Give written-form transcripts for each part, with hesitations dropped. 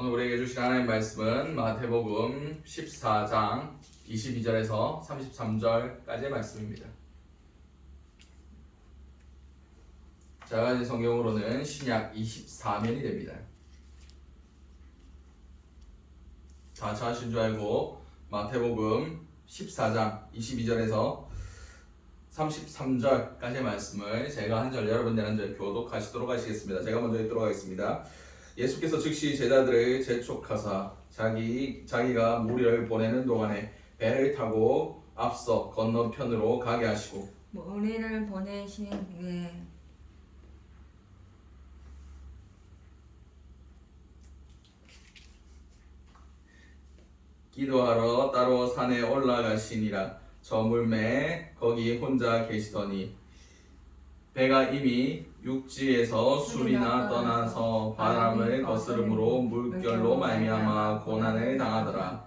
오늘 우리에게 주신 하나님의 말씀은 마태복음 14장 22절에서 33절까지의 말씀입니다. 작은 성경으로는 신약 24면이 됩니다. 다 찾으신 줄 알고 마태복음 14장 22절에서 33절까지의 말씀을 제가 한 절 여러분들 한 절 교독하시도록 하시겠습니다. 제가 먼저 읽도록 하겠습니다. 예수께서 즉시 제자들을 재촉하사 자기가 무리를 보내는 동안에 배를 타고 앞서 건너편으로 가게 하시고 무리를 보내신 후에 기도하러 따로 산에 올라가시니라. 저 물매에 거기 혼자 계시더니 배가 이미 육지에서 술이나 떠나서 바람을 거스름으로 물결로 말미암아 고난을 당하더라.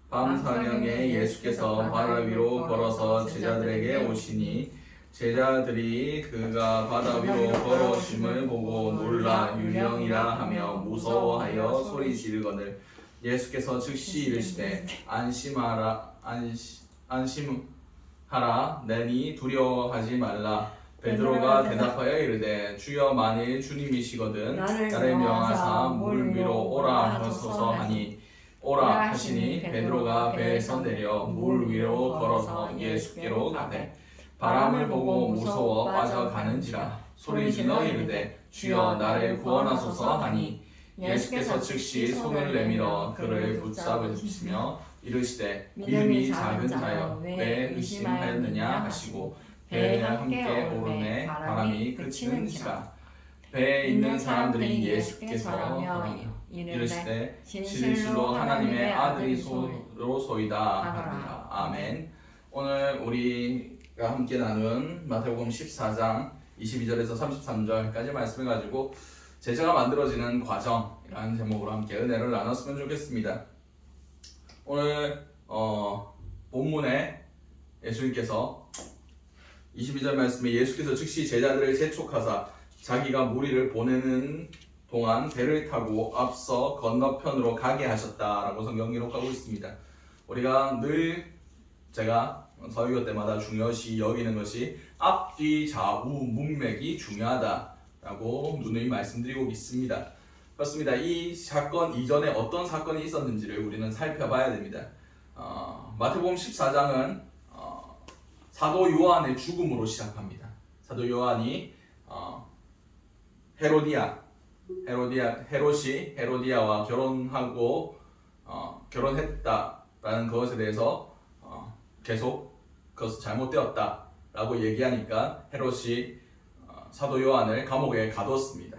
밤사경에 예수께서 바다 위로 걸어서 제자들에게 오시니 제자들이 그가 바다 위로 걸어오심을 보고 놀라 유령이라 하며 무서워하여 소리 지르거늘 예수께서 즉시 이르시되 안심하라 내니 두려워하지 말라. 베드로가 대답하여 이르되 주여 만일 주님이시거든 나를 명하사 물 위로 오라 하소서 하니 오라 하시니 베드로가 배에서 내려 물 위로 걸어서 예수께로 가되 바람을 보고 무서워 빠져가는지라 소리질러 이르되 주여 나를 구원하소서 하니 예수께서 즉시 손을 내밀어 그를 붙잡으시며 이르시되 믿음이 작은 자여 왜 의심하였느냐 하시고 배에 함께 오르매 바람이 그치는지라. 배에 있는 사람들이 예수께서 이르시되 진실로 하나님의 아들이로소이다 하니라. 아멘. 오늘 우리가 함께 나눈 마태복음 14장 22절에서 33절까지 말씀을 가지고 제자가 만들어지는 과정이라는 제목으로 함께 은혜를 나눴으면 좋겠습니다. 오늘 본문에 예수님께서 22절 말씀에 예수께서 즉시 제자들을 재촉하사 자기가 무리를 보내는 동안 배를 타고 앞서 건너편으로 가게 하셨다라고 성경 기록하고 있습니다. 우리가 늘 제가 설교 때마다 중요시 여기는 것이 앞뒤 좌우 문맥이 중요하다라고 누누이 말씀드리고 있습니다. 그렇습니다. 이 사건 이전에 어떤 사건이 있었는지를 우리는 살펴봐야 됩니다. 마태복음 14장은 사도 요한의 죽음으로 시작합니다. 사도 요한이 헤롯이 결혼하고 결혼했다라는 것에 대해서 계속 그것이 잘못되었다라고 얘기하니까 헤롯이 사도 요한을 감옥에 가뒀습니다.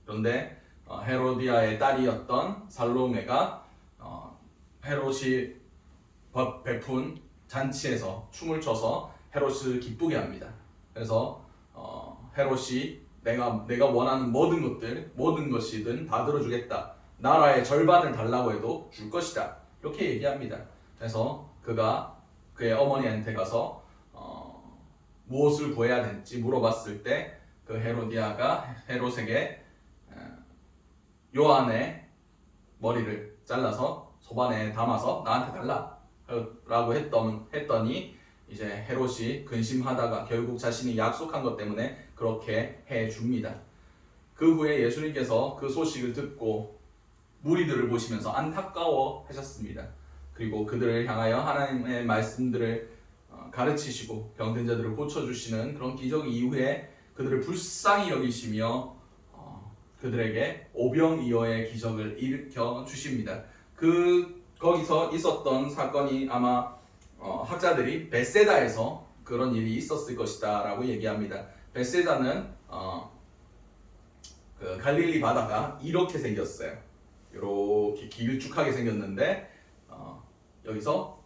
그런데 헤로디아의 딸이었던 살로메가 헤롯이 베푼 잔치에서 춤을 춰서 헤롯을 기쁘게 합니다. 그래서 헤롯이 내가 원하는 모든 것이든 다 들어주겠다. 나라의 절반을 달라고 해도 줄 것이다. 이렇게 얘기합니다. 그래서 그가 그의 어머니한테 가서 무엇을 구해야 될지 물어봤을 때 그 헤로디아가 헤롯에게 요한의 머리를 잘라서 소반에 담아서 나한테 달라 라고 했더니 이제 헤롯이 근심하다가 결국 자신이 약속한 것 때문에 그렇게 해줍니다. 그 후에 예수님께서 그 소식을 듣고 무리들을 보시면서 안타까워 하셨습니다. 그리고 그들을 향하여 하나님의 말씀들을 가르치시고 병든 자들을 고쳐주시는 그런 기적 이후에 그들을 불쌍히 여기시며 그들에게 오병이어의 기적을 일으켜 주십니다. 거기서 있었던 사건이 아마 학자들이 벳세다에서 그런 일이 있었을 것이다 라고 얘기합니다. 벳세다는 그 갈릴리 바다가 이렇게 생겼어요. 이렇게 길쭉하게 생겼는데 여기서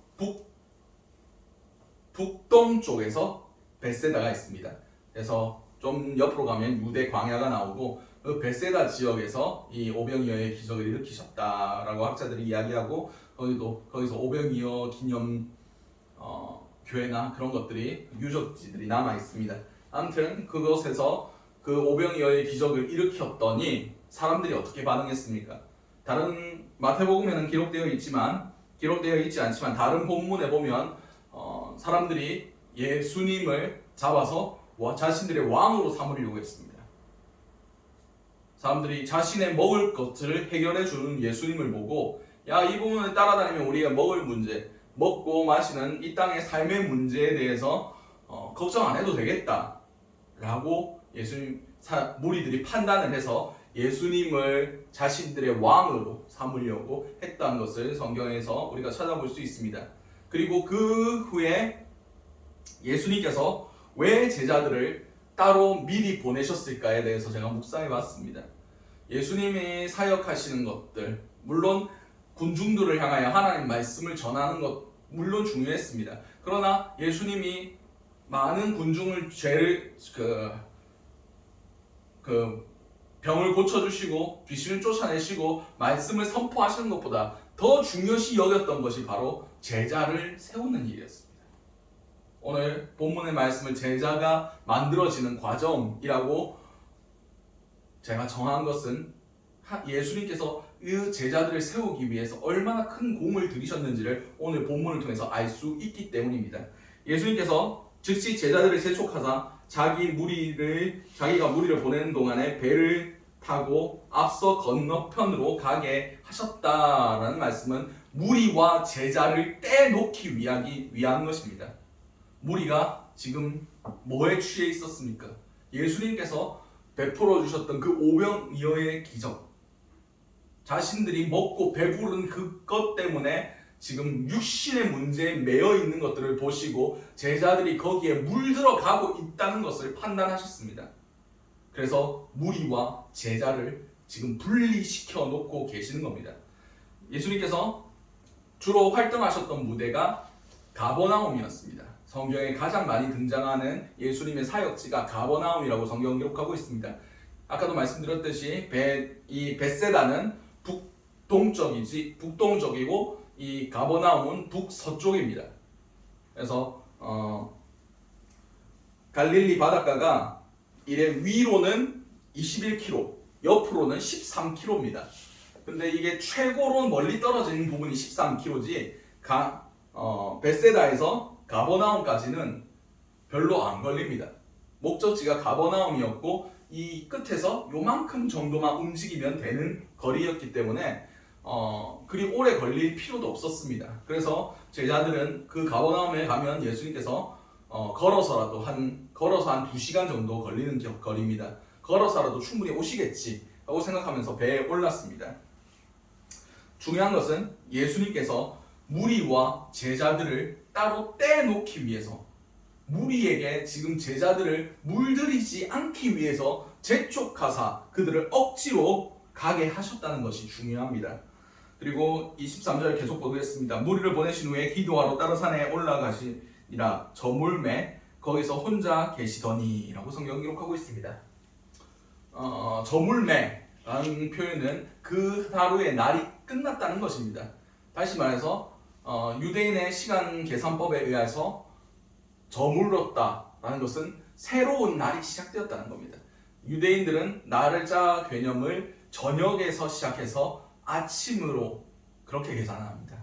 북동쪽에서 벳세다가 있습니다. 그래서 좀 옆으로 가면 유대 광야가 나오고 그 벳세다 지역에서 이 오병이어의 기적을 일으키셨다라고 학자들이 이야기하고 거기서 오병이어 기념 교회나 그런 것들이 유적지들이 남아 있습니다. 아무튼 그곳에서 그 오병이어의 기적을 일으켰더니 사람들이 어떻게 반응했습니까? 다른 마태복음에는 기록되어 있지 않지만 다른 본문에 보면 사람들이 예수님을 잡아서 자신들의 왕으로 삼으려고 했습니다. 사람들이 자신의 먹을 것을 해결해 주는 예수님을 보고 야, 이 부분을 따라다니면 우리가 먹을 문제, 먹고 마시는 이 땅의 삶의 문제에 대해서 걱정 안 해도 되겠다 라고 무리들이 판단을 해서 예수님을 자신들의 왕으로 삼으려고 했다는 것을 성경에서 우리가 찾아볼 수 있습니다. 그리고 그 후에 예수님께서 왜 제자들을 따로 미리 보내셨을까에 대해서 제가 묵상해 봤습니다. 예수님이 사역하시는 것들, 물론 군중들을 향하여 하나님 말씀을 전하는 것 물론 중요했습니다. 그러나 예수님이 많은 군중을 병을 고쳐주시고 귀신을 쫓아내시고 말씀을 선포하시는 것보다 더 중요시 여겼던 것이 바로 제자를 세우는 일이었습니다. 오늘 본문의 말씀을 제자가 만들어지는 과정이라고 제가 정한 것은 예수님께서 이 제자들을 세우기 위해서 얼마나 큰 공을 들이셨는지를 오늘 본문을 통해서 알 수 있기 때문입니다. 예수님께서 즉시 제자들을 재촉하사 자기가 무리를 보내는 동안에 배를 타고 앞서 건너편으로 가게 하셨다라는 말씀은 무리와 제자를 떼놓기 위한 것입니다. 무리가 지금 뭐에 취해 있었습니까? 예수님께서 베풀어 주셨던 그 오병이어의 기적, 자신들이 먹고 배부른 그것 때문에 지금 육신의 문제에 매여 있는 것들을 보시고 제자들이 거기에 물들어 가고 있다는 것을 판단하셨습니다. 그래서 무리와 제자를 지금 분리시켜 놓고 계시는 겁니다. 예수님께서 주로 활동하셨던 무대가 가버나움이었습니다. 성경에 가장 많이 등장하는 예수님의 사역지가 가버나움이라고 성경 기록하고 있습니다. 아까도 말씀드렸듯이 이 벳세다는 북동적이고 이 가버나움은 북서쪽입니다. 그래서 갈릴리 바닷가가 이래 위로는 21km, 옆으로는 13km입니다. 근데 이게 최고로 멀리 떨어진 부분이 13km지 벳세다에서 가버나움까지는 별로 안 걸립니다. 목적지가 가버나움이었고 이 끝에서 요만큼 정도만 움직이면 되는 거리였기 때문에 그리 오래 걸릴 필요도 없었습니다. 그래서 제자들은 그 가버나움에 가면 예수님께서 걸어서 한 2시간 정도 걸리는 거리입니다. 걸어서라도 충분히 오시겠지 라고 생각하면서 배에 올랐습니다. 중요한 것은 예수님께서 무리와 제자들을 따로 떼놓기 위해서, 무리에게 지금 제자들을 물들이지 않기 위해서 재촉하사 그들을 억지로 가게 하셨다는 것이 중요합니다. 그리고 23절 계속 보겠습니다. 무리를 보내신 후에 기도하러 다른 산에 올라가시니라. 저물매 거기서 혼자 계시더니 라고 성경 기록하고 있습니다. 저물매라는 표현은 그 하루의 날이 끝났다는 것입니다. 다시 말해서 유대인의 시간 계산법에 의해서 저물렀다라는 것은 새로운 날이 시작되었다는 겁니다. 유대인들은 날짜 개념을 저녁에서 시작해서 아침으로 그렇게 계산합니다.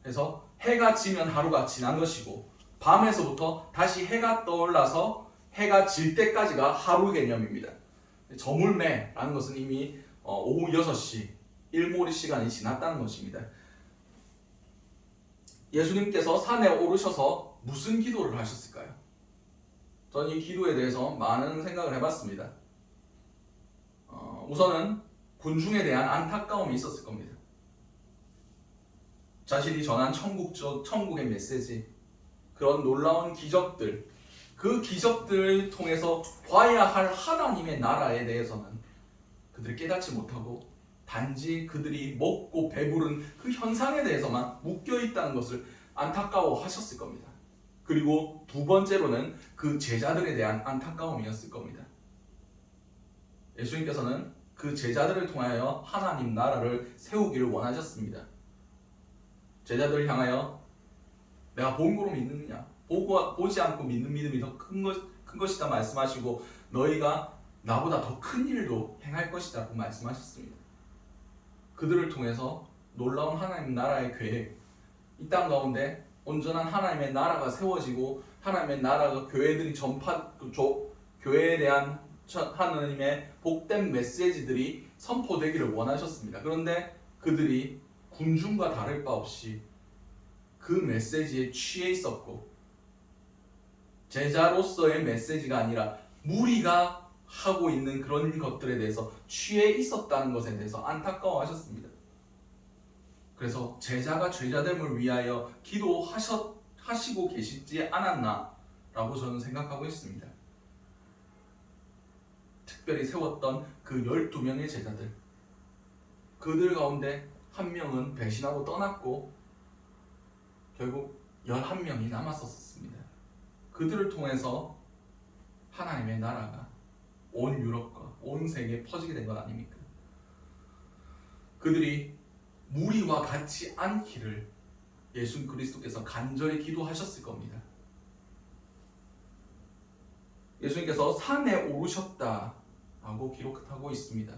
그래서 해가 지면 하루가 지난 것이고 밤에서부터 다시 해가 떠올라서 해가 질 때까지가 하루 개념입니다. 저물매라는 것은 이미 오후 6시 일몰이 시간이 지났다는 것입니다. 예수님께서 산에 오르셔서 무슨 기도를 하셨을까요? 저는 이 기도에 대해서 많은 생각을 해봤습니다. 우선은 군중에 대한 안타까움이 있었을 겁니다. 자신이 전한 천국의 메시지, 그런 놀라운 기적들, 그 기적들을 통해서 봐야 할 하나님의 나라에 대해서는 그들이 깨닫지 못하고 단지 그들이 먹고 배부른 그 현상에 대해서만 묶여있다는 것을 안타까워하셨을 겁니다. 그리고 두 번째로는 그 제자들에 대한 안타까움이었을 겁니다. 예수님께서는 그 제자들을 통하여 하나님 나라를 세우기를 원하셨습니다. 제자들을 향하여 내가 본 거로 믿느냐, 보지 않고 믿는 믿음이 더 큰 것이다 말씀하시고 너희가 나보다 더 큰 일도 행할 것이다 고 말씀하셨습니다. 그들을 통해서 놀라운 하나님 나라의 계획, 이 땅 가운데 온전한 하나님의 나라가 세워지고 하나님의 나라가 교회들이 교회에 대한 하나님의 복된 메시지들이 선포되기를 원하셨습니다. 그런데 그들이 군중과 다를 바 없이 그 메시지에 취해 있었고, 제자로서의 메시지가 아니라 무리가 하고 있는 그런 것들에 대해서 취해 있었다는 것에 대해서 안타까워하셨습니다. 그래서 제자가 제자됨을 위하여 기도하시고 계시지 않았나라고 저는 생각하고 있습니다. 특별히 세웠던 그 12명의 제자들, 그들 가운데 한 명은 배신하고 떠났고 결국 11명이 남았었습니다. 그들을 통해서 하나님의 나라가 온 유럽과 온 세계에 퍼지게 된 것 아닙니까? 그들이 무리와 같지 않기를 예수 그리스도께서 간절히 기도하셨을 겁니다. 예수님께서 산에 오르셨다라고 기록하고 있습니다.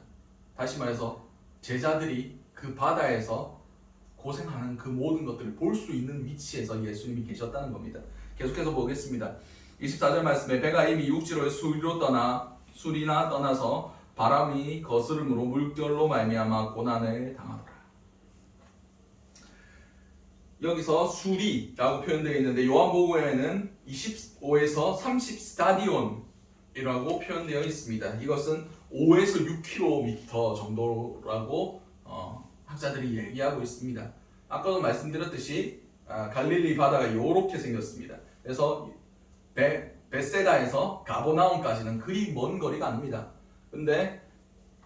다시 말해서 제자들이 그 바다에서 고생하는 그 모든 것들을 볼 수 있는 위치에서 예수님이 계셨다는 겁니다. 계속해서 보겠습니다. 24절 말씀에 배가 이미 육지로 술이나 떠나서 바람이 거스름으로 물결로 말미암아 고난을 당하더라. 여기서 수리라고 표현되어 있는데 요한복음에는 25에서 30 스타디온이라고 표현되어 있습니다. 이것은 5에서 6km 정도라고 학자들이 얘기하고 있습니다. 아까도 말씀드렸듯이 갈릴리 바다가 이렇게 생겼습니다. 그래서 베세다에서 가버나움까지는 그리 먼 거리가 아닙니다. 근데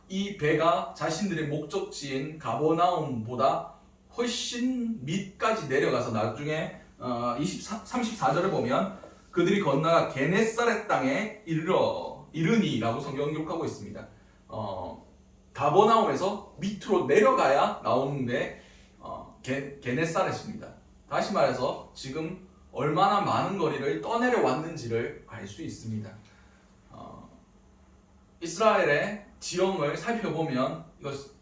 이 배가 자신들의 목적지인 가버나움보다 훨씬 밑까지 내려가서 나중에 34절을 보면 그들이 건너가 게네사렛 땅에 이르니라고 성경 기록하고 있습니다. 가버나움에서 밑으로 내려가야 나오는데 게네사렛입니다. 다시 말해서 지금 얼마나 많은 거리를 떠내려 왔는지를 알 수 있습니다. 이스라엘의 지형을 살펴보면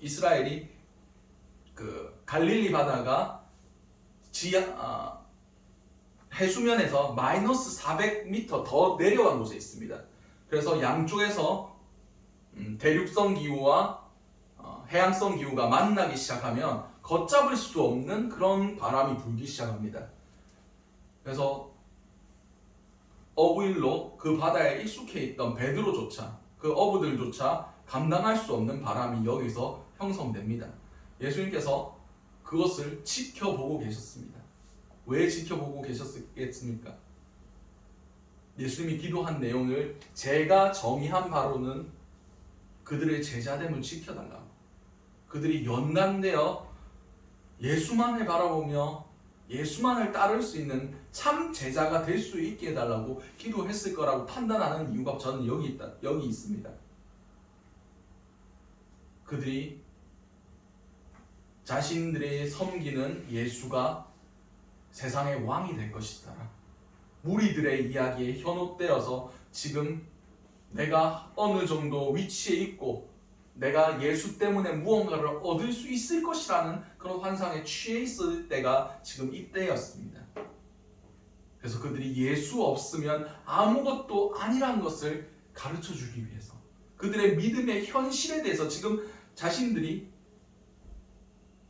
이스라엘이 그 갈릴리 바다가 해수면에서 마이너스 400m 더 내려간 곳에 있습니다. 그래서 양쪽에서 대륙성 기후와 해양성 기후가 만나기 시작하면 걷잡을 수 없는 그런 바람이 불기 시작합니다. 그래서 어부일로 그 바다에 익숙해 있던 베드로조차, 그 어부들조차 감당할 수 없는 바람이 여기서 형성됩니다. 예수님께서 그것을 지켜보고 계셨습니다. 왜 지켜보고 계셨겠습니까? 예수님이 기도한 내용을 제가 정의한 바로는 그들의 제자됨을 지켜달라고, 그들이 연단되어 예수만을 바라보며 예수만을 따를 수 있는 참 제자가 될 수 있게 해달라고 기도했을 거라고 판단하는 이유가 저는 여기 있습니다. 그들이 자신들의 섬기는 예수가 세상의 왕이 될 것이다. 무리들의 이야기에 현혹되어서 지금 내가 어느 정도 위치에 있고 내가 예수 때문에 무언가를 얻을 수 있을 것이라는 그런 환상에 취해 있을 때가 지금 이때였습니다. 그래서 그들이 예수 없으면 아무것도 아니라는 것을 가르쳐 주기 위해서, 그들의 믿음의 현실에 대해서 지금 자신들이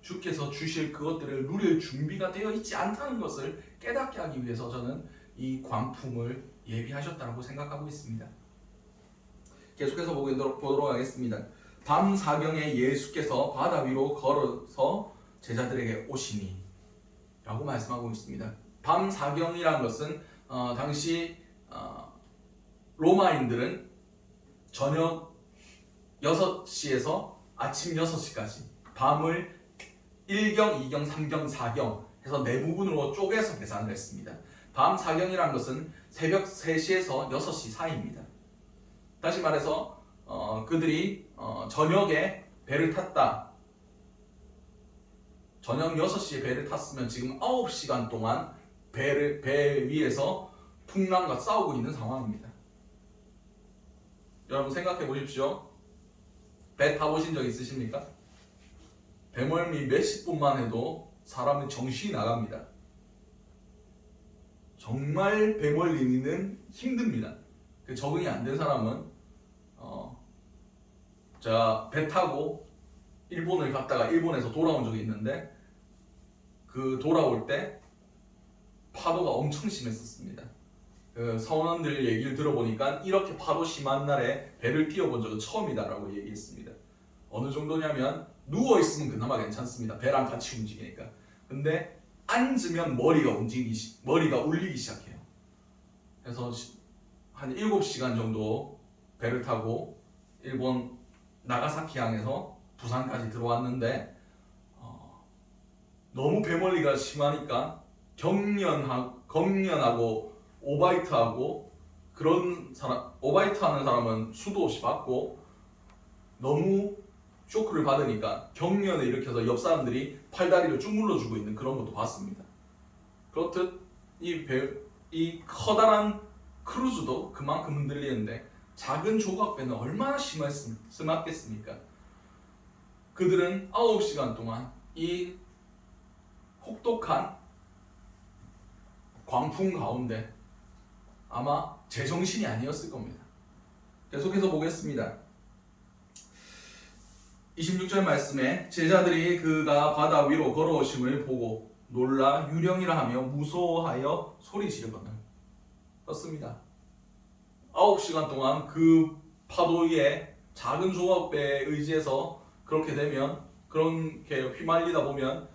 주께서 주실 그것들을 누릴 준비가 되어 있지 않다는 것을 깨닫게 하기 위해서 저는 이 광풍을 예비하셨다고 생각하고 있습니다. 계속해서 보도록 하겠습니다. 밤 사경에 예수께서 바다 위로 걸어서 제자들에게 오시니 라고 말씀하고 있습니다. 밤 사경이라는 것은 당시 로마인들은 저녁 6시에서 아침 6시까지 밤을 1경, 2경, 3경, 4경 해서 네 부분으로 쪼개서 계산을 했습니다. 밤 사경이라는 것은 새벽 3시에서 6시 사이입니다. 다시 말해서 그들이 저녁에 배를 탔다. 저녁 6시에 배를 탔으면 지금 9시간 동안 배 위에서 풍랑과 싸우고 있는 상황입니다. 여러분 생각해 보십시오. 배 타보신 적 있으십니까? 배멀미 몇십 분만 해도 사람의 정신이 나갑니다. 정말 배멀리는 힘듭니다. 적응이 안 된 사람은 제가 배 타고 일본을 갔다가 일본에서 돌아온 적이 있는데 그 돌아올 때 파도가 엄청 심했었습니다. 그 선원들 얘기를 들어보니까 이렇게 파도 심한 날에 배를 띄워본 적은 처음이다라고 얘기했습니다. 어느 정도냐면 누워있으면 그나마 괜찮습니다. 배랑 같이 움직이니까. 근데 앉으면 머리가 울리기 시작해요. 그래서 한 7시간 정도 배를 타고 일본 나가사키 항에서 부산까지 들어왔는데 너무 배멀리가 심하니까 경련하고 오바이트하고 그런 사람, 오바이트 하는 사람은 수도 없이 받고 너무 쇼크를 받으니까 경련을 일으켜서 옆 사람들이 팔다리를 쭉 물러주고 있는 그런 것도 봤습니다. 그렇듯 이 커다란 크루즈도 그만큼 흔들리는데 작은 조각배는 얼마나 심했겠습니까? 그들은 9시간 동안 이 혹독한 광풍 가운데 아마 제정신이 아니었을 겁니다. 계속해서 보겠습니다. 26절 말씀에 제자들이 그가 바다 위로 걸어오심을 보고 놀라 유령이라 하며 무서워하여 소리 지르거늘 떴습니다. 9시간 동안 그 파도에 작은 조각배에 의지해서 그렇게 되면 그렇게 휘말리다 보면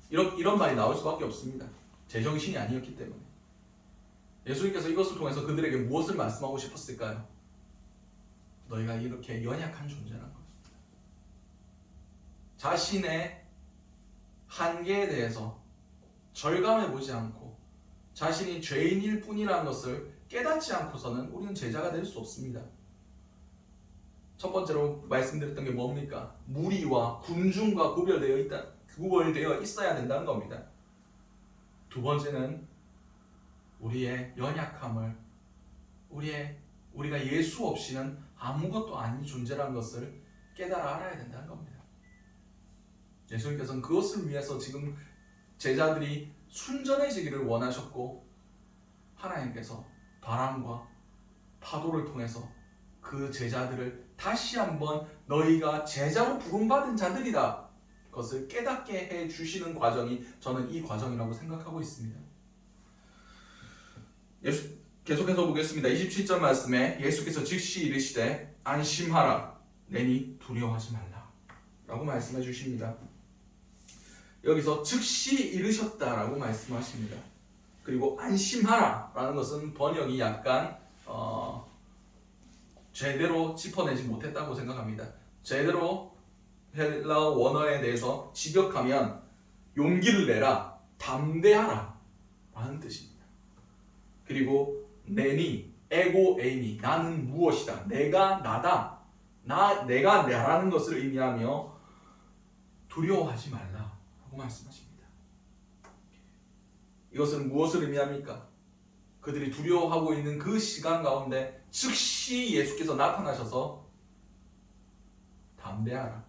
이런 말이 나올 수밖에 없습니다. 제정신이 아니었기 때문에. 예수님께서 이것을 통해서 그들에게 무엇을 말씀하고 싶었을까요? 너희가 이렇게 연약한 존재라는 것. 자신의 한계에 대해서 절감해보지 않고 자신이 죄인일 뿐이라는 것을 깨닫지 않고서는 우리는 제자가 될 수 없습니다. 첫 번째로 말씀드렸던 게 뭡니까? 무리와 군중과 구별되어 있어야 된다는 겁니다. 두 번째는 우리의 연약함을 우리가 예수 없이는 아무것도 아닌 존재라는 것을 깨달아 알아야 된다는 겁니다. 예수님께서는 그것을 위해서 지금 제자들이 순전해지기를 원하셨고 하나님께서 바람과 파도를 통해서 그 제자들을 다시 한번 너희가 제자로 부름받은 자들이다 것을 깨닫게 해주시는 과정이 저는 이 과정이라고 생각하고 있습니다. 계속해서 보겠습니다. 27절 말씀에 예수께서 즉시 이르시되 안심하라 내니 두려워하지 말라 라고 말씀해 주십니다. 여기서 즉시 이르셨다라고 말씀하십니다. 그리고 안심하라 라는 것은 번역이 약간 제대로 짚어내지 못했다고 생각합니다. 제대로 헬라어 원어에 대해서 직역하면 용기를 내라, 담대하라 라는 뜻입니다. 그리고 내니, 에고 에이미, 나는 무엇이다, 내가 나다, 내가 나라는 것을 의미하며 두려워하지 말라 라고 말씀하십니다. 이것은 무엇을 의미합니까? 그들이 두려워하고 있는 그 시간 가운데 즉시 예수께서 나타나셔서 담대하라,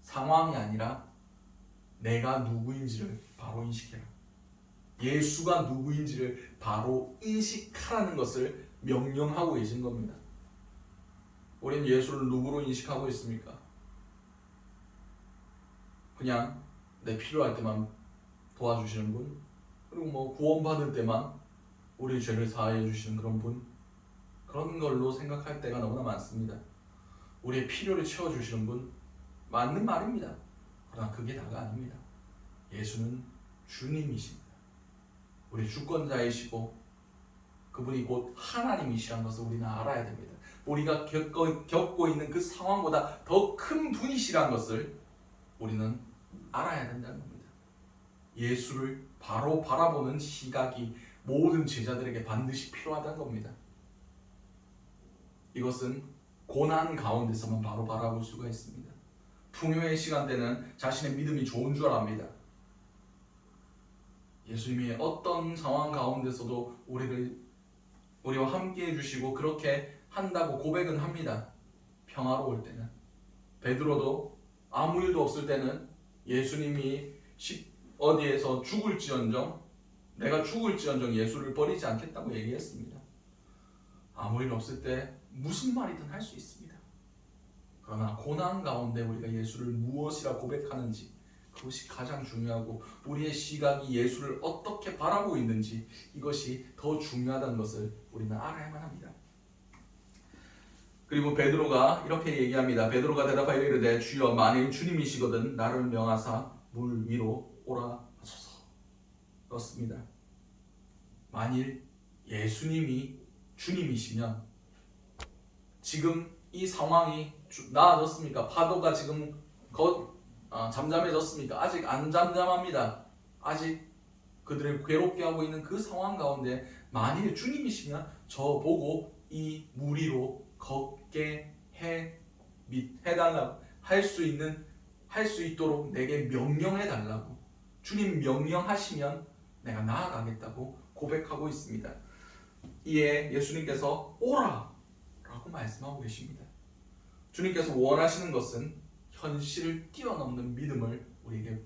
상황이 아니라 내가 누구인지를 바로 인식해라, 예수가 누구인지를 바로 인식하라는 것을 명령하고 계신 겁니다. 우리는 예수를 누구로 인식하고 있습니까? 그냥 내 필요할 때만 도와주시는 분, 그리고 구원받을 때만 우리 죄를 사하여 주시는 그런 분, 그런 걸로 생각할 때가 너무나 많습니다. 우리의 필요를 채워주시는 분, 맞는 말입니다. 그러나 그게 다가 아닙니다. 예수는 주님이십니다. 우리 주권자이시고 그분이 곧 하나님이시라는 것을 우리는 알아야 됩니다. 우리가 겪고 있는 그 상황보다 더 큰 분이시라는 것을 우리는 알아야 된다는 겁니다. 예수를 바로 바라보는 시각이 모든 제자들에게 반드시 필요하다는 겁니다. 이것은 고난 가운데서만 바로 바라볼 수가 있습니다. 풍요의 시간대는 자신의 믿음이 좋은 줄 압니다. 예수님이 어떤 상황 가운데서도 우리와 함께 해주시고 그렇게 한다고 고백은 합니다. 평화로울 때는. 베드로도 아무 일도 없을 때는 예수님이 어디에서 죽을지언정 내가 죽을지언정 예수를 버리지 않겠다고 얘기했습니다. 아무 일 없을 때 무슨 말이든 할 수 있습니다. 그러나 고난 가운데 우리가 예수를 무엇이라 고백하는지 그것이 가장 중요하고 우리의 시각이 예수를 어떻게 바라보고 있는지 이것이 더 중요하다는 것을 우리는 알아야만 합니다. 그리고 베드로가 이렇게 얘기합니다. 베드로가 대답하여 이르되 주여 만일 주님이시거든 나를 명하사 물 위로 오라 하소서. 그렇습니다. 만일 예수님이 주님이시면 지금 이 상황이 나아졌습니까? 파도가 지금 잠잠해졌습니까? 아직 안 잠잠합니다. 아직 그들을 괴롭게 하고 있는 그 상황 가운데 만일 주님이시면 저 보고 이 물 위로 걷게 해달라고 할 수 있도록 내게 명령해 달라고 주님 명령하시면 내가 나아가겠다고 고백하고 있습니다. 이에 예수님께서 오라 라고 말씀하고 계십니다. 주님께서 원하시는 것은 현실을 뛰어넘는 믿음을 우리에게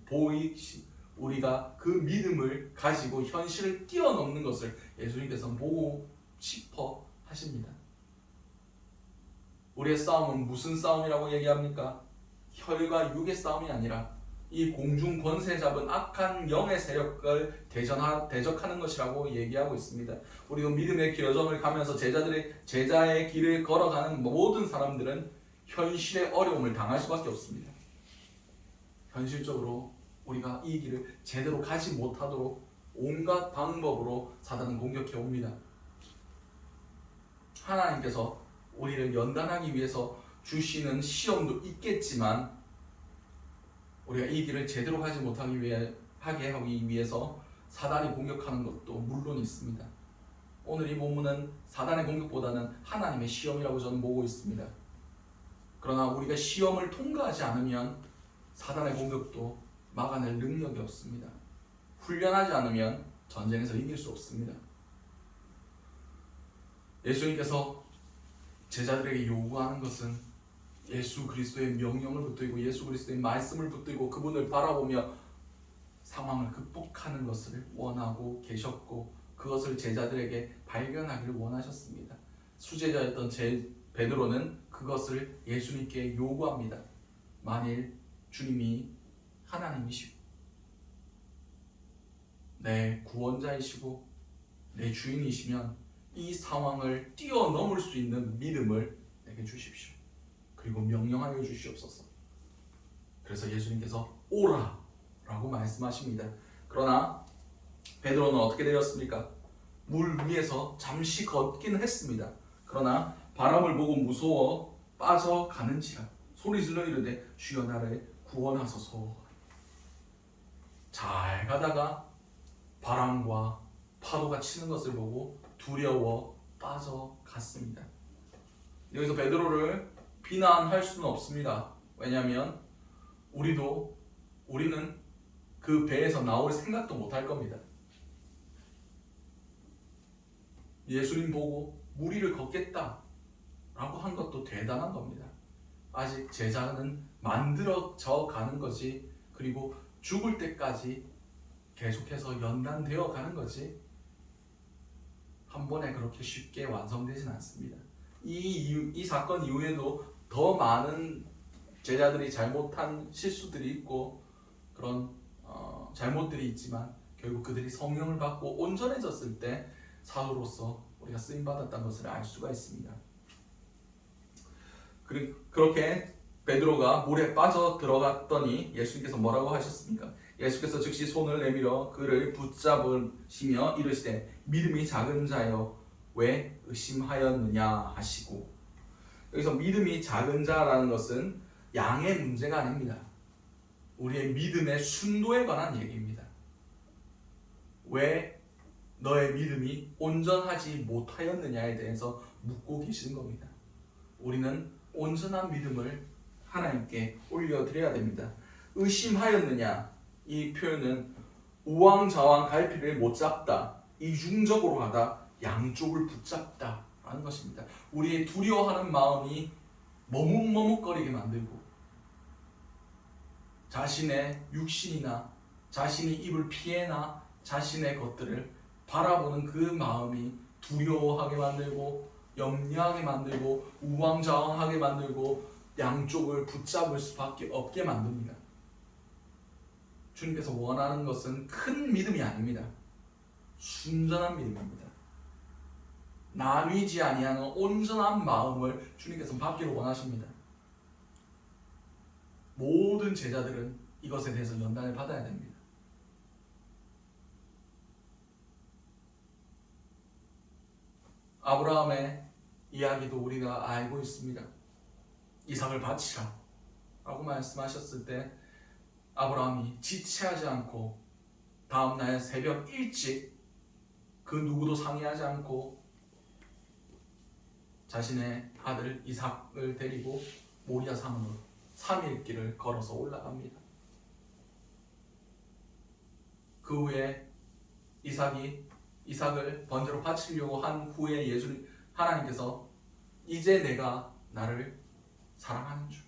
우리가 그 믿음을 가지고 현실을 뛰어넘는 것을 예수님께서 보고 싶어 하십니다. 우리의 싸움은 무슨 싸움이라고 얘기합니까? 혈과 육의 싸움이 아니라 이 공중 권세 잡은 악한 영의 세력을 대적하는 것이라고 얘기하고 있습니다. 우리도 믿음의 여정을 가면서 제자의 길을 걸어가는 모든 사람들은 현실의 어려움을 당할 수밖에 없습니다. 현실적으로 우리가 이 길을 제대로 가지 못하도록 온갖 방법으로 사단은 공격해 옵니다. 하나님께서 우리를 연단하기 위해서 주시는 시험도 있겠지만 우리가 이 길을 제대로 가지 못하게 하기 위해서 사단이 공격하는 것도 물론 있습니다. 오늘 이 본문은 사단의 공격보다는 하나님의 시험이라고 저는 보고 있습니다. 그러나 우리가 시험을 통과하지 않으면 사단의 공격도 막아낼 능력이 없습니다. 훈련하지 않으면 전쟁에서 이길 수 없습니다. 예수님께서 제자들에게 요구하는 것은 예수 그리스도의 명령을 붙들고 예수 그리스도의 말씀을 붙들고 그분을 바라보며 상황을 극복하는 것을 원하고 계셨고 그것을 제자들에게 발견하기를 원하셨습니다. 수제자였던 베드로는 그것을 예수님께 요구합니다. 만일 주님이 하나님이시고 내 구원자이시고 내 주인이시면 이 상황을 뛰어넘을 수 있는 믿음을 내게 주십시오. 그리고 명령하여 주시옵소서. 그래서 예수님께서 오라 라고 말씀하십니다. 그러나 베드로는 어떻게 되었습니까? 물 위에서 잠시 걷기는 했습니다. 그러나 바람을 보고 무서워 빠져가는지라 소리질러 이르되 주여 나를 구원하소서. 잘 가다가 바람과 파도가 치는 것을 보고 두려워 빠져갔습니다. 여기서 베드로를 비난할 수는 없습니다. 왜냐하면 우리는 그 배에서 나올 생각도 못할 겁니다. 예수님 보고 물 위를 걷겠다 라고 한 것도 대단한 겁니다. 아직 제자는 만들어져 가는 거지, 그리고 죽을 때까지 계속해서 연단되어 가는 거지 한 번에 그렇게 쉽게 완성되진 않습니다. 이 사건 이후에도 더 많은 제자들이 잘못한 실수들이 있고 그런 잘못들이 있지만 결국 그들이 성령을 받고 온전해졌을 때 사도로서 우리가 쓰임받았다는 것을 알 수가 있습니다. 그렇게 베드로가 물에 빠져 들어갔더니 예수님께서 뭐라고 하셨습니까? 예수께서 즉시 손을 내밀어 그를 붙잡으시며 이르시되 믿음이 작은 자여 왜 의심하였느냐 하시고, 여기서 믿음이 작은 자라는 것은 양의 문제가 아닙니다. 우리의 믿음의 순도에 관한 얘기입니다. 왜 너의 믿음이 온전하지 못하였느냐에 대해서 묻고 계시는 겁니다. 우리는 온전한 믿음을 하나님께 올려드려야 됩니다. 의심하였느냐, 이 표현은 우왕좌왕 갈피를 못 잡다, 이중적으로 가다, 양쪽을 붙잡다 라는 것입니다. 우리의 두려워하는 마음이 머뭇머뭇거리게 만들고 자신의 육신이나 자신이 입을 피해나 자신의 것들을 바라보는 그 마음이 두려워하게 만들고 염려하게 만들고 우왕좌왕하게 만들고 양쪽을 붙잡을 수밖에 없게 만듭니다. 주님께서 원하는 것은 큰 믿음이 아닙니다. 순전한 믿음입니다. 나뉘지 아니하는 온전한 마음을 주님께서 받기를 원하십니다. 모든 제자들은 이것에 대해서 연단을 받아야 됩니다. 아브라함의 이야기도 우리가 알고 있습니다. 이삭을 바치라 라고 말씀하셨을 때 아브라함이 지체하지 않고 다음날 새벽 일찍 그 누구도 상의하지 않고 자신의 아들 이삭을 데리고 모리아 산으로 3일 길을 걸어서 올라갑니다. 그 후에 이삭을 번제로 바치려고 한 후에 하나님께서 이제 내가 나를 사랑하는 줄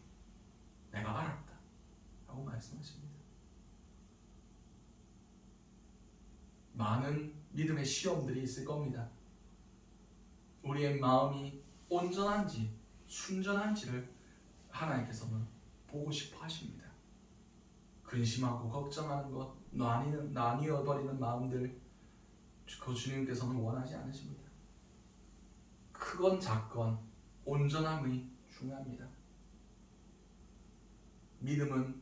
내가 알았다 라고 말씀하십니다. 많은 믿음의 시험들이 있을 겁니다. 우리의 마음이 온전한지 순전한지를 하나님께서는 보고 싶어 하십니다. 근심하고 걱정하는 것, 나뉘어버리는 마음들 그 주님께서는 원하지 않으십니다. 크건 작건 온전함이 중요합니다. 믿음은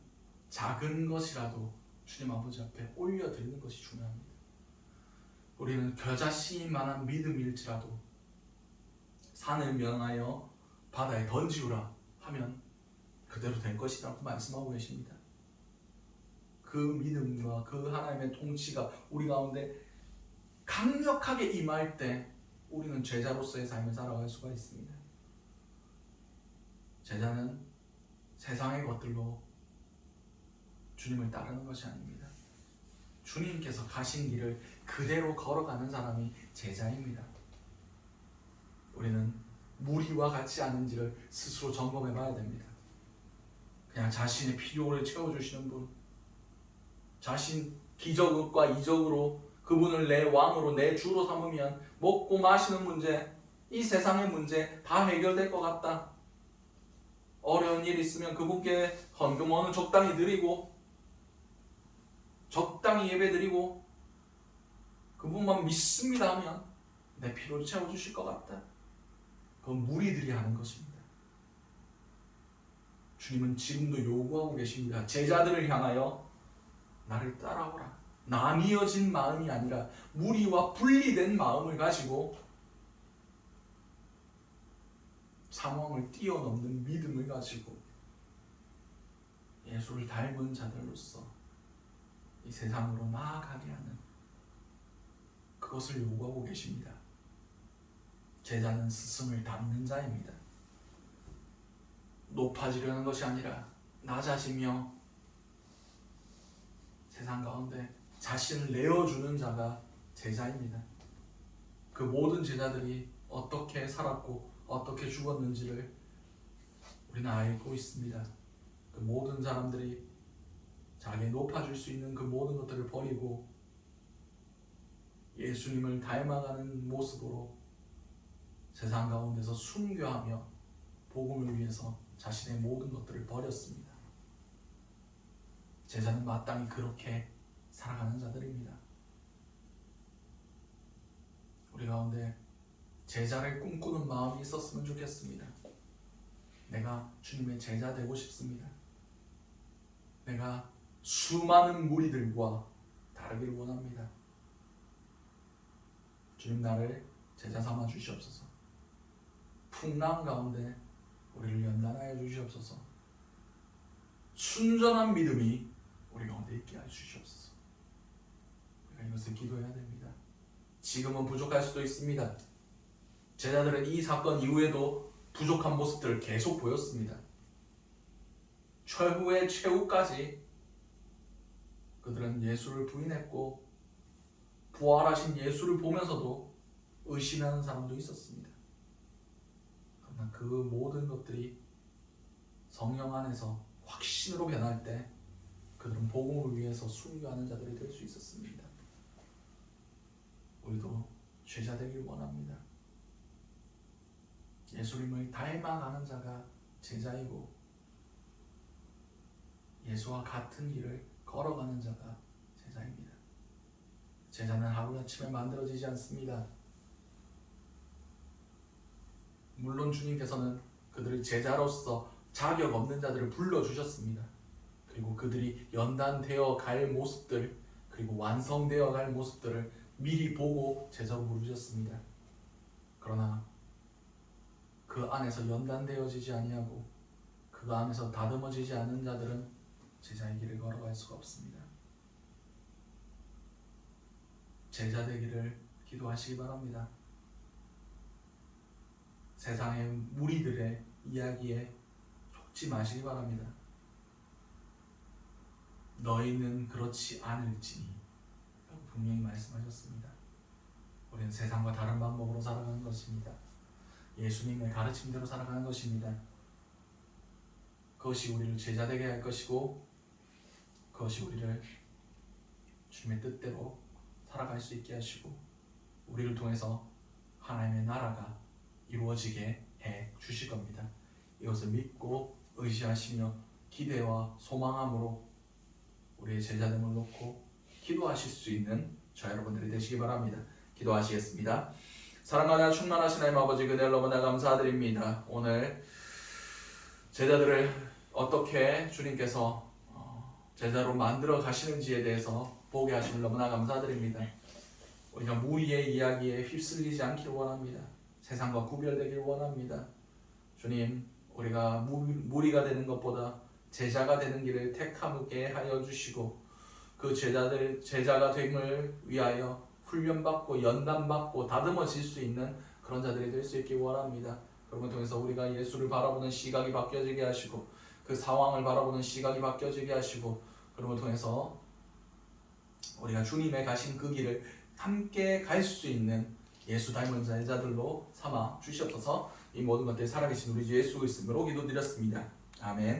작은 것이라도 주님 아버지 앞에 올려드리는 것이 중요합니다. 우리는 겨자씨인 만한 믿음일지라도 산을 명하여 바다에 던지우라 하면 그대로 될 것이라고 말씀하고 계십니다. 그 믿음과 그 하나님의 통치가 우리 가운데 강력하게 임할 때 우리는 제자로서의 삶을 살아갈 수가 있습니다. 제자는 세상의 것들로 주님을 따르는 것이 아닙니다. 주님께서 가신 길을 그대로 걸어가는 사람이 제자입니다. 우리는 무리와 같지 않은지를 스스로 점검해 봐야 됩니다. 그냥 자신의 필요를 채워주시는 분, 자신 기적과 이적으로 그분을 내 왕으로 내 주로 삼으면 먹고 마시는 문제, 이 세상의 문제 다 해결될 것 같다. 어려운 일 있으면 그분께 헌금원은 적당히 드리고 적당히 예배드리고 그분만 믿습니다 하면 내 필요를 채워주실 것 같다. 그건 무리들이 하는 것입니다. 주님은 지금도 요구하고 계십니다. 제자들을 향하여 나를 따라오라. 나뉘어진 마음이 아니라 무리와 분리된 마음을 가지고 상황을 뛰어넘는 믿음을 가지고 예수를 닮은 자들로서 이 세상으로 나아가게 하는 그것을 요구하고 계십니다. 제자는 스승을 닮는 자입니다. 높아지려는 것이 아니라 낮아지며 세상 가운데 자신을 내어주는 자가 제자입니다. 그 모든 제자들이 어떻게 살았고 어떻게 죽었는지를 우리는 알고 있습니다. 그 모든 사람들이 자기 높아질 수 있는 그 모든 것들을 버리고 예수님을 닮아가는 모습으로 세상 가운데서 순교하며 복음을 위해서 자신의 모든 것들을 버렸습니다. 제자는 마땅히 그렇게 살아가는 자들입니다. 우리 가운데 제자를 꿈꾸는 마음이 있었으면 좋겠습니다. 내가 주님의 제자 되고 싶습니다. 내가 수많은 무리들과 다르기를 원합니다. 주님 나를 제자 삼아 주시옵소서. 풍랑 가운데 우리를 연단하여 주시옵소서. 순전한 믿음이 우리 가운데 있게 하여 주시옵소서. 우리가 이것을 기도해야 됩니다. 지금은 부족할 수도 있습니다. 제자들은 이 사건 이후에도 부족한 모습들을 계속 보였습니다. 최후의 최후까지 그들은 예수를 부인했고 부활하신 예수를 보면서도 의심하는 사람도 있었습니다. 그러나 그 모든 것들이 성령 안에서 확신으로 변할 때 그들은 복음을 위해서 순교하는 자들이 될 수 있었습니다. 우리도 제자 되길 원합니다. 예수님을 닮아가는 자가 제자이고 예수와 같은 길을 걸어가는 자가 제자입니다. 제자는 하루아침에 만들어지지 않습니다. 물론 주님께서는 그들을 제자로서 자격 없는 자들을 불러주셨습니다. 그리고 그들이 연단되어 갈 모습들, 그리고 완성되어 갈 모습들을 미리 보고 제자로 부르셨습니다. 그러나 그 안에서 연단되어지지 아니하고 그 안에서 다듬어지지 않은 자들은 제자의 길을 걸어갈 수가 없습니다. 제자 되기를 기도하시기 바랍니다. 세상의 무리들의 이야기에 속지 마시기 바랍니다. 너희는 그렇지 않을지니 라고 분명히 말씀하셨습니다. 우리는 세상과 다른 방법으로 살아가는 것입니다. 예수님의 가르침대로 살아가는 것입니다. 그것이 우리를 제자되게 할 것이고 그것이 우리를 주님의 뜻대로 살아갈 수 있게 하시고 우리를 통해서 하나님의 나라가 이루어지게 해 주실 겁니다. 이것을 믿고 의지하시며 기대와 소망함으로 우리의 제자됨을 놓고 기도하실 수 있는 저 여러분들이 되시기 바랍니다. 기도하시겠습니다. 사랑하나 충만하신 하나님 아버지 그대를 너무나 감사드립니다. 오늘 제자들을 어떻게 주님께서 제자로 만들어 가시는지에 대해서 보게 하심을 너무나 감사드립니다. 우리가 무리의 이야기에 휩쓸리지 않기를 원합니다. 세상과 구별되기를 원합니다. 주님, 우리가 무리가 되는 것보다 제자가 되는 길을 택하게 하여 주시고 그 제자가 됨을 위하여 훈련받고 연단받고 다듬어질 수 있는 그런 자들이 될 수 있길 원합니다. 그러면 통해서 우리가 예수를 바라보는 시각이 바뀌어지게 하시고 그 상황을 바라보는 시각이 바뀌어지게 하시고 그러면 통해서 우리가 주님의 가신 그 길을 함께 갈 수 있는 예수 닮은 제자들로 삼아 주시옵소서. 이 모든 것들이 살아계신 우리 주 예수 그리스도로 기도드렸습니다. 아멘.